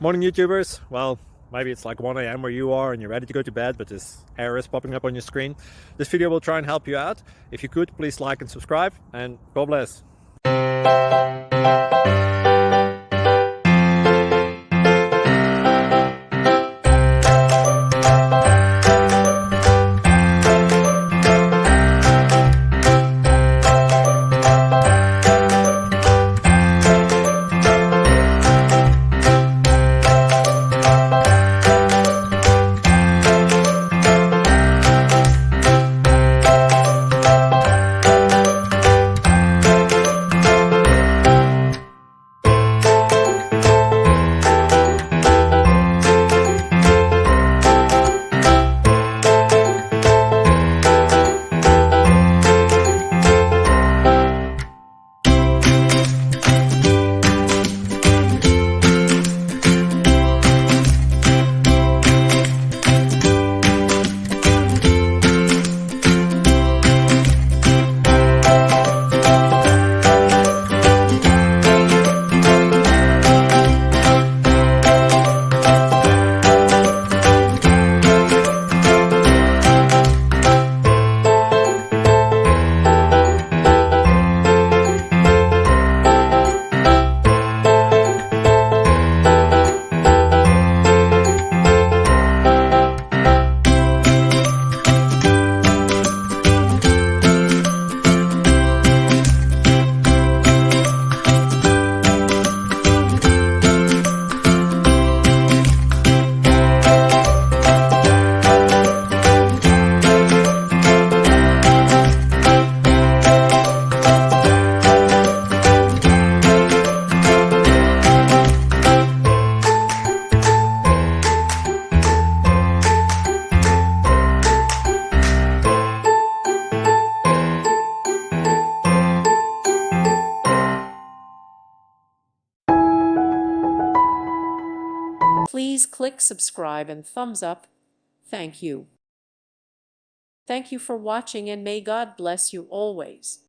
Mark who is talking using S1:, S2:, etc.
S1: Morning YouTubers. Well, maybe it's like 1 a.m. where you are and you're ready to go to bed, but this error is popping up on your screen. This video will try and help you out. If you could, please like and subscribe, and God bless.
S2: Please click subscribe and thumbs up. Thank you. Thank you for watching, and may God bless you always.